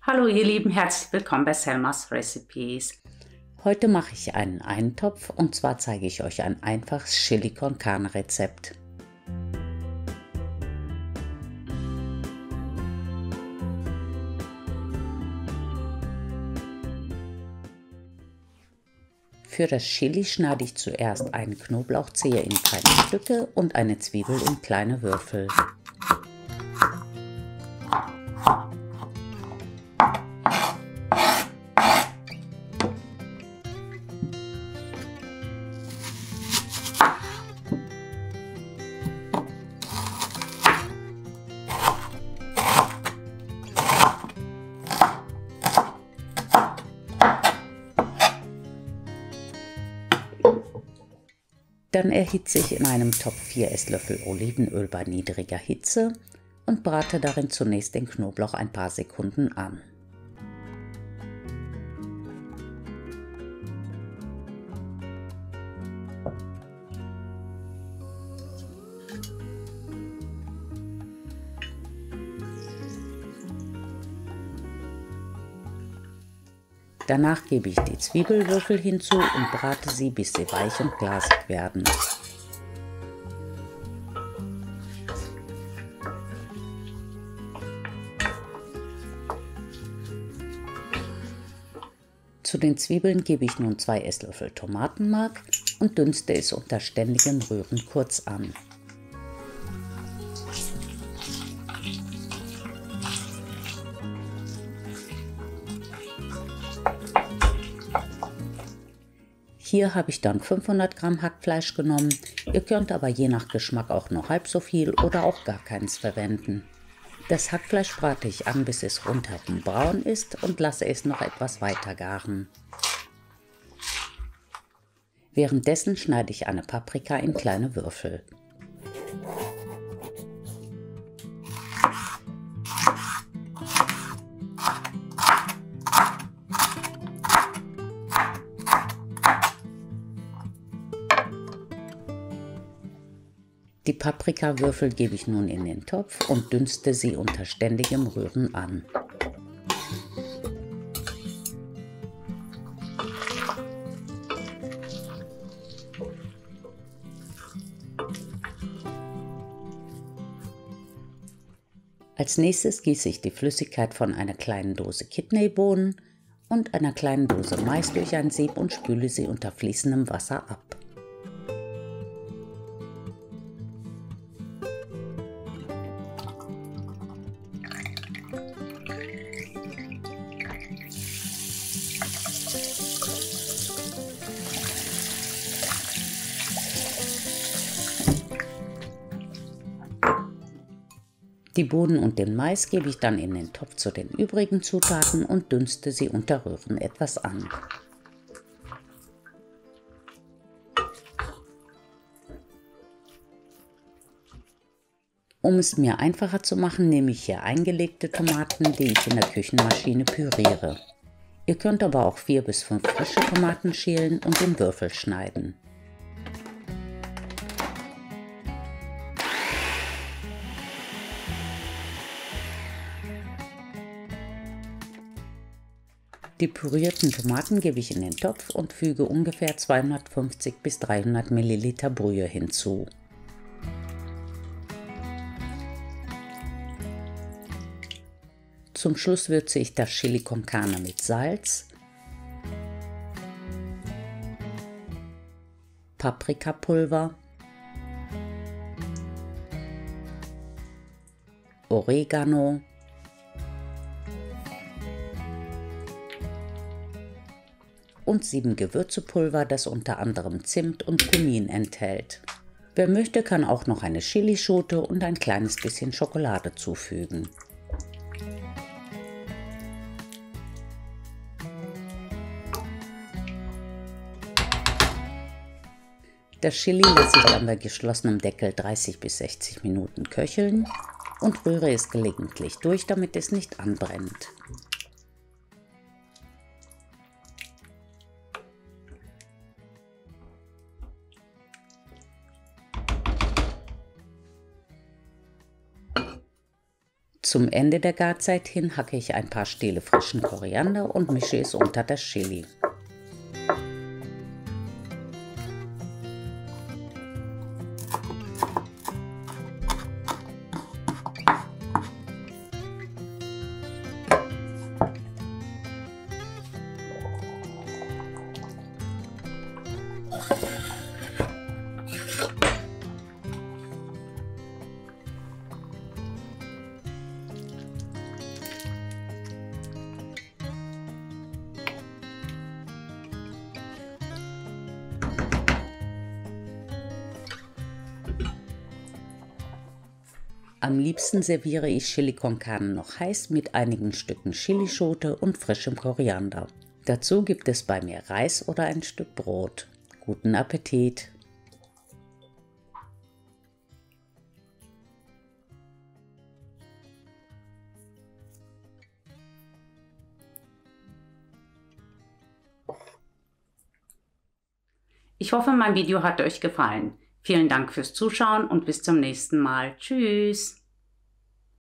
Hallo ihr Lieben, herzlich willkommen bei Selmas Recipes. Heute mache ich einen Eintopf und zwar zeige ich euch ein einfaches Chili con Carne Rezept. Für das Chili schneide ich zuerst eine Knoblauchzehe in kleine Stücke und eine Zwiebel in kleine Würfel. Dann erhitze ich in einem Topf 4 Esslöffel Olivenöl bei niedriger Hitze und brate darin zunächst den Knoblauch ein paar Sekunden an. Danach gebe ich die Zwiebelwürfel hinzu und brate sie, bis sie weich und glasig werden. Zu den Zwiebeln gebe ich nun 2 Esslöffel Tomatenmark und dünste es unter ständigem Rühren kurz an. Hier habe ich dann 500 Gramm Hackfleisch genommen, ihr könnt aber je nach Geschmack auch noch halb so viel oder auch gar keins verwenden. Das Hackfleisch brate ich an, bis es rundherum braun ist und lasse es noch etwas weiter garen. Währenddessen schneide ich eine Paprika in kleine Würfel. Die Paprikawürfel gebe ich nun in den Topf und dünste sie unter ständigem Rühren an. Als nächstes gieße ich die Flüssigkeit von einer kleinen Dose Kidneybohnen und einer kleinen Dose Mais durch ein Sieb und spüle sie unter fließendem Wasser ab. Die Bohnen und den Mais gebe ich dann in den Topf zu den übrigen Zutaten und dünste sie unter Rühren etwas an. Um es mir einfacher zu machen, nehme ich hier eingelegte Tomaten, die ich in der Küchenmaschine püriere. Ihr könnt aber auch 4 bis 5 frische Tomaten schälen und in Würfel schneiden. Die pürierten Tomaten gebe ich in den Topf und füge ungefähr 250 bis 300 Milliliter Brühe hinzu. Zum Schluss würze ich das Chili con Carne mit Salz, Paprikapulver, Oregano, und 7 Gewürzepulver, das unter anderem Zimt und Kumin enthält. Wer möchte, kann auch noch eine Chilischote und ein kleines bisschen Schokolade zufügen. Das Chili lasse ich dann bei geschlossenem Deckel 30 bis 60 Minuten köcheln und rühre es gelegentlich durch, damit es nicht anbrennt. Zum Ende der Garzeit hin hacke ich ein paar Stiele frischen Koriander und mische es unter das Chili. Am liebsten serviere ich Chili con Carne noch heiß mit einigen Stücken Chilischote und frischem Koriander. Dazu gibt es bei mir Reis oder ein Stück Brot. Guten Appetit! Ich hoffe, mein Video hat euch gefallen. Vielen Dank fürs Zuschauen und bis zum nächsten Mal. Tschüss!